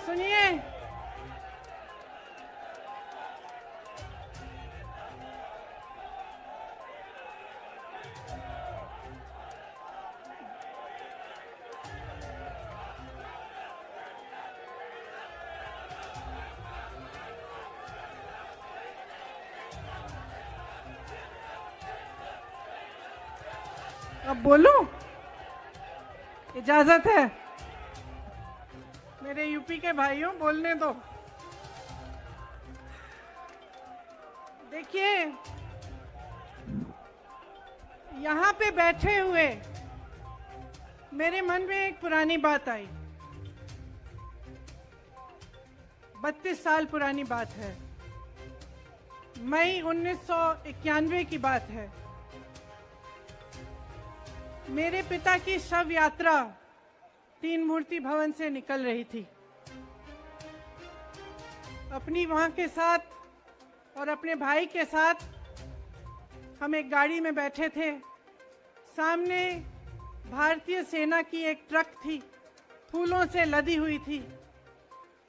सुनिए, अब बोलूं? इजाजत है? मेरे यूपी के भाइयों, बोलने दो। देखिए, यहाँ पे बैठे हुए मेरे मन में एक पुरानी बात आई। 32 साल पुरानी बात है। मई 1991 की बात है। मेरे पिता की शव यात्रा तीन मूर्ति भवन से निकल रही थी। अपनी मां के साथ और अपने भाई के साथ हम एक गाड़ी में बैठे थे। सामने भारतीय सेना की एक ट्रक थी, फूलों से लदी हुई थी।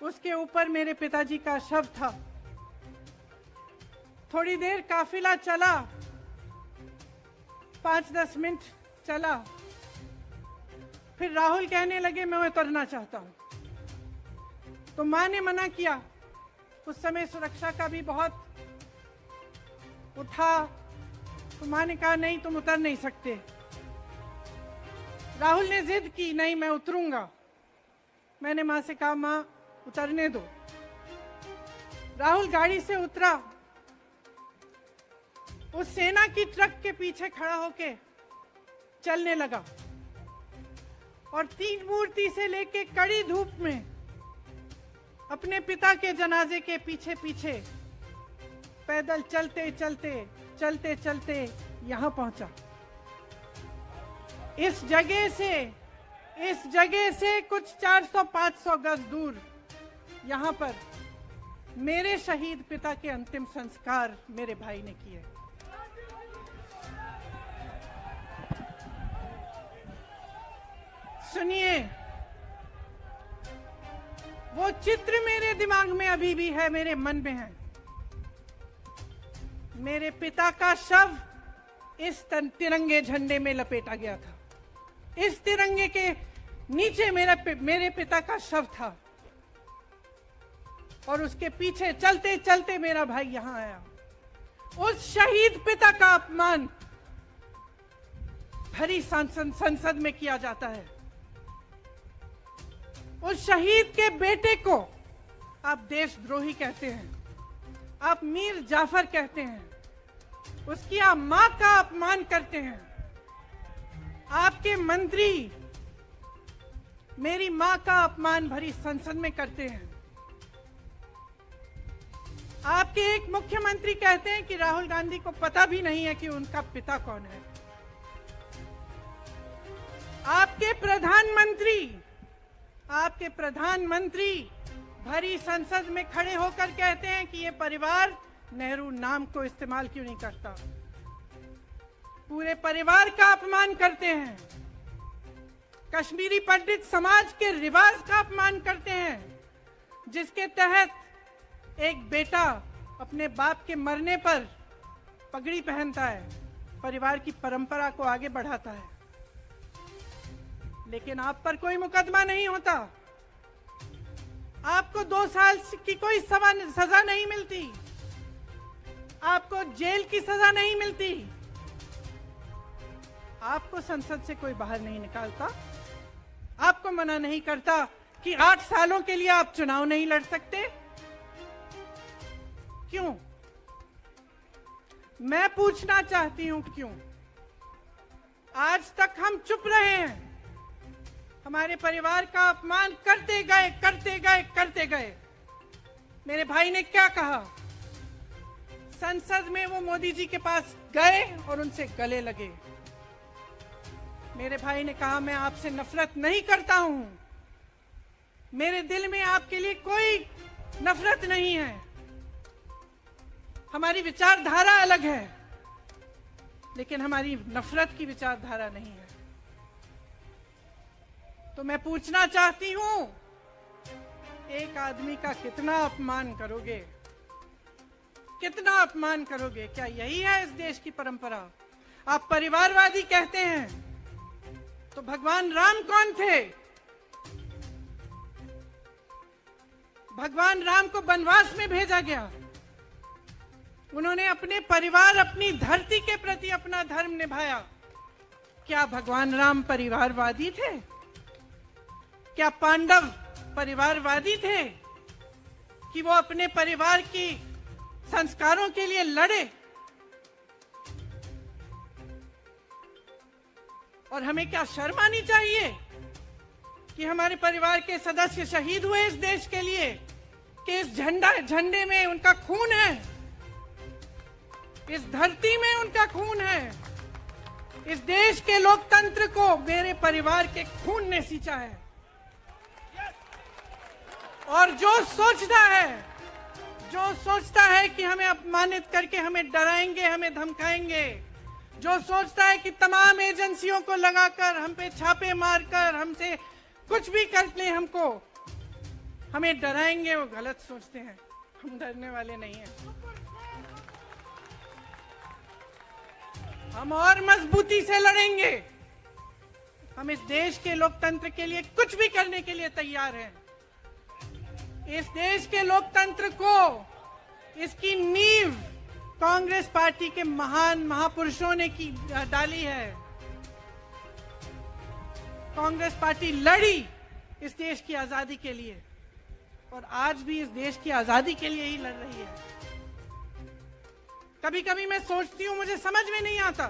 उसके ऊपर मेरे पिताजी का शव था। थोड़ी देर काफिला चला, 5-10 मिनट चला। फिर राहुल कहने लगे मैं उतरना चाहता हूं। तो मां ने मना किया। उस समय सुरक्षा का भी बहुत उठा, तो मां ने कहा नहीं, तुम उतर नहीं सकते। राहुल ने जिद की, नहीं मैं उतरूंगा। मैंने मां से कहा मां उतरने दो। राहुल गाड़ी से उतरा, उस सेना की ट्रक के पीछे खड़ा होके चलने लगा और तीन मूर्ति से लेके कड़ी धूप में अपने पिता के जनाजे के पीछे पीछे पैदल चलते चलते चलते चलते यहां पहुंचा। इस जगह से कुछ 400-500 गज दूर यहां पर मेरे शहीद पिता के अंतिम संस्कार मेरे भाई ने किए। सुनिए, वो चित्र मेरे दिमाग में अभी भी है, मेरे मन में है। मेरे पिता का शव इस तिरंगे झंडे में लपेटा गया था। इस तिरंगे के नीचे मेरे पिता का शव था और उसके पीछे चलते चलते मेरा भाई यहां आया। उस शहीद पिता का अपमान भरी संसद में किया जाता है। उस शहीद के बेटे को आप देशद्रोही कहते हैं, आप मीर जाफर कहते हैं, उसकी आप मां का अपमान करते हैं। आपके मंत्री मेरी मां का अपमान भरी संसद में करते हैं। आपके एक मुख्यमंत्री कहते हैं कि राहुल गांधी को पता भी नहीं है कि उनका पिता कौन है। आपके प्रधानमंत्री भरी संसद में खड़े होकर कहते हैं कि ये परिवार नेहरू नाम को इस्तेमाल क्यों नहीं करता। पूरे परिवार का अपमान करते हैं। कश्मीरी पंडित समाज के रिवाज का अपमान करते हैं, जिसके तहत एक बेटा अपने बाप के मरने पर पगड़ी पहनता है, परिवार की परंपरा को आगे बढ़ाता है। लेकिन आप पर कोई मुकदमा नहीं होता। आपको 2 साल की कोई सजा नहीं मिलती। आपको जेल की सजा नहीं मिलती। आपको संसद से कोई बाहर नहीं निकालता। आपको मना नहीं करता कि 8 सालों के लिए आप चुनाव नहीं लड़ सकते। क्यों? मैं पूछना चाहती हूं क्यों? आज तक हम चुप रहे हैं। हमारे परिवार का अपमान करते गए। मेरे भाई ने क्या कहा? संसद में वो मोदी जी के पास गए और उनसे गले लगे। मेरे भाई ने कहा मैं आपसे नफरत नहीं करता हूं, मेरे दिल में आपके लिए कोई नफरत नहीं है, हमारी विचारधारा अलग है, लेकिन हमारी नफरत की विचारधारा नहीं है। तो मैं पूछना चाहती हूं एक आदमी का कितना अपमान करोगे, कितना अपमान करोगे? क्या यही है इस देश की परंपरा? आप परिवारवादी कहते हैं, तो भगवान राम कौन थे? भगवान राम को वनवास में भेजा गया, उन्होंने अपने परिवार, अपनी धरती के प्रति अपना धर्म निभाया। क्या भगवान राम परिवारवादी थे? क्या पांडव परिवारवादी थे कि वो अपने परिवार की संस्कारों के लिए लड़े? और हमें क्या शर्म आनी चाहिए कि हमारे परिवार के सदस्य शहीद हुए इस देश के लिए, कि इस झंडे में उनका खून है, इस धरती में उनका खून है, इस देश के लोकतंत्र को मेरे परिवार के खून ने सींचा है। और जो सोचता है कि हमें अपमानित करके हमें डराएंगे, हमें धमकाएंगे, जो सोचता है कि तमाम एजेंसियों को लगाकर हम पे छापे मारकर हमसे कुछ भी कर ले, हमको हमें डराएंगे, वो गलत सोचते हैं। हम डरने वाले नहीं हैं। हम और मजबूती से लड़ेंगे। हम इस देश के लोकतंत्र के लिए कुछ भी करने के लिए तैयार हैं। इस देश के लोकतंत्र को, इसकी नींव कांग्रेस पार्टी के महान महापुरुषों ने की डाली है। कांग्रेस पार्टी लड़ी इस देश की आजादी के लिए और आज भी इस देश की आजादी के लिए ही लड़ रही है। कभी कभी मैं सोचती हूं, मुझे समझ में नहीं आता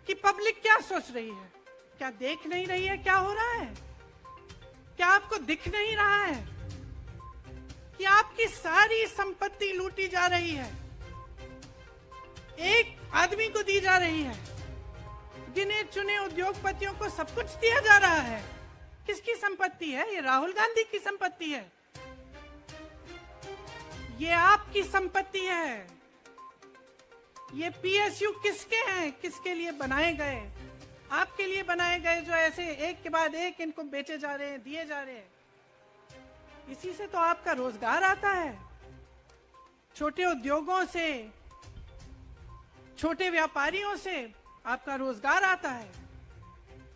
कि पब्लिक क्या सोच रही है। क्या देख नहीं रही है क्या हो रहा है? क्या आपको दिख नहीं रहा है कि आपकी सारी संपत्ति लूटी जा रही है, एक आदमी को दी जा रही है, गिने चुने उद्योगपतियों को सब कुछ दिया जा रहा है? किसकी संपत्ति है? ये राहुल गांधी की संपत्ति है, ये आपकी संपत्ति है। ये पीएसयू किसके हैं? किसके लिए बनाए गए? आपके लिए बनाए गए, जो ऐसे एक के बाद एक इनको बेचे जा रहे हैं, दिए जा रहे हैं। इसी से तो आपका रोजगार आता है। छोटे उद्योगों से, छोटे व्यापारियों से आपका रोजगार आता है।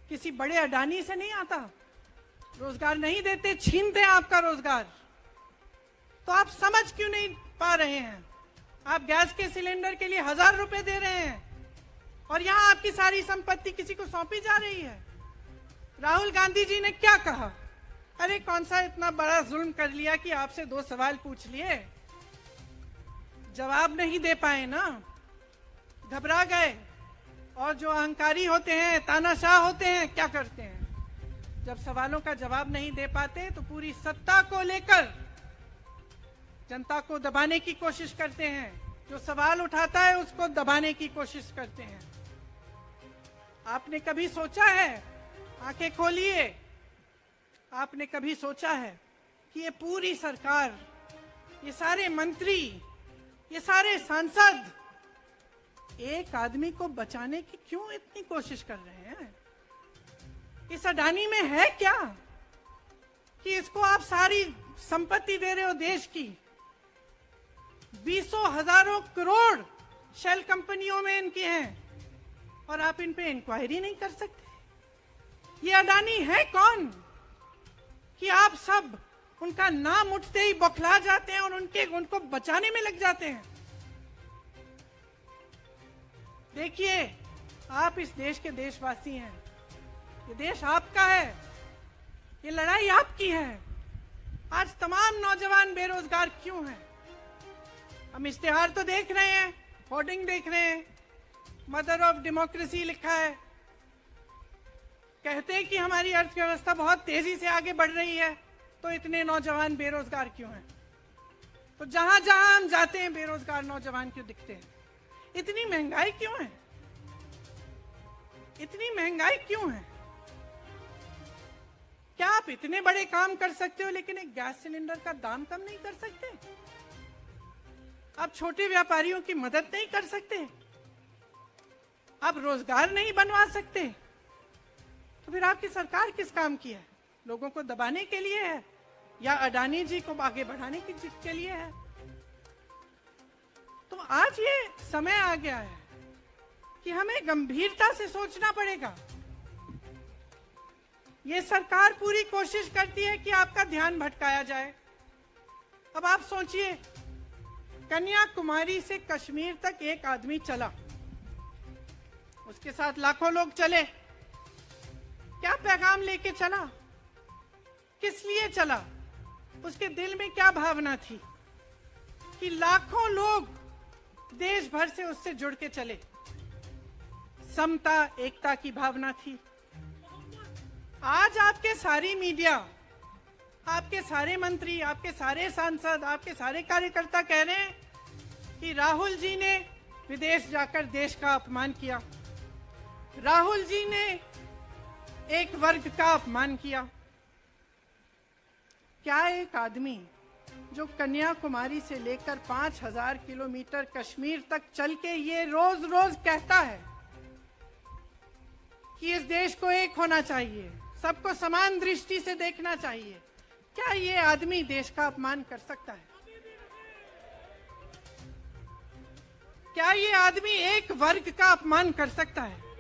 किसी बड़े अडानी से नहीं आता। रोजगार नहीं देते, छीनते हैं आपका रोजगार। तो आप समझ क्यों नहीं पा रहे हैं? आप गैस के सिलेंडर के लिए 1000 रुपए दे रहे हैं और यहां आपकी सारी संपत्ति किसी को सौंपी जा रही है। राहुल गांधी जी ने क्या कहा? अरे कौन सा इतना बड़ा जुल्म कर लिया कि आपसे 2 सवाल पूछ लिए, जवाब नहीं दे पाए ना, घबरा गए। और जो अहंकारी होते हैं, तानाशाह होते हैं, क्या करते हैं? जब सवालों का जवाब नहीं दे पाते तो पूरी सत्ता को लेकर जनता को दबाने की कोशिश करते हैं। जो सवाल उठाता है उसको दबाने की कोशिश करते हैं। आपने कभी सोचा है, आंखें खोलिए, आपने कभी सोचा है कि ये पूरी सरकार, ये सारे मंत्री, ये सारे सांसद एक आदमी को बचाने की क्यों इतनी कोशिश कर रहे हैं? इस अडानी में है क्या कि इसको आप सारी संपत्ति दे रहे हो देश की? 20 हजारों करोड़ शेल कंपनियों में इनकी हैं और आप इन पे इंक्वायरी नहीं कर सकते। ये अडानी है कौन कि आप सब उनका नाम उठते ही बौखला जाते हैं और उनको बचाने में लग जाते हैं? देखिए, आप इस देश के देशवासी हैं, ये देश आपका है, ये लड़ाई आपकी है। आज तमाम नौजवान बेरोजगार क्यों हैं? हम इश्तिहार तो देख रहे हैं, होर्डिंग देख रहे हैं, मदर ऑफ डेमोक्रेसी लिखा है, कहते हैं कि हमारी अर्थव्यवस्था बहुत तेजी से आगे बढ़ रही है, तो इतने नौजवान बेरोजगार क्यों हैं? तो जहां जहां हम जाते हैं बेरोजगार नौजवान क्यों दिखते हैं? इतनी महंगाई क्यों है? इतनी महंगाई क्यों है? क्या आप इतने बड़े काम कर सकते हो लेकिन एक गैस सिलेंडर का दाम कम नहीं कर सकते? आप छोटे व्यापारियों की मदद नहीं कर सकते? आप रोजगार नहीं बनवा सकते? तो फिर आपकी सरकार किस काम की है? लोगों को दबाने के लिए है? या अडानी जी को आगे बढ़ाने के लिए है। तो आज ये समय आ गया है कि हमें गंभीरता से सोचना पड़ेगा। ये सरकार पूरी कोशिश करती है कि आपका ध्यान भटकाया जाए। अब आप सोचिए, कन्याकुमारी से कश्मीर तक एक आदमी चला, उसके साथ लाखों लोग चले। क्या पैगाम लेके चला? किस लिए चला? उसके दिल में क्या भावना थी कि लाखों लोग देश भर से उससे जुड़ के चले? समता, एकता की भावना थी। आज आपके सारी मीडिया, आपके सारे मंत्री, आपके सारे सांसद, आपके सारे कार्यकर्ता कह रहे हैं कि राहुल जी ने विदेश जाकर देश का अपमान किया, राहुल जी ने एक वर्ग का अपमान किया। क्या एक आदमी जो कन्याकुमारी से लेकर 5000 किलोमीटर कश्मीर तक चल के ये रोज रोज कहता है कि इस देश को एक होना चाहिए, सबको समान दृष्टि से देखना चाहिए, क्या ये आदमी देश का अपमान कर सकता है? क्या ये आदमी एक वर्ग का अपमान कर सकता है?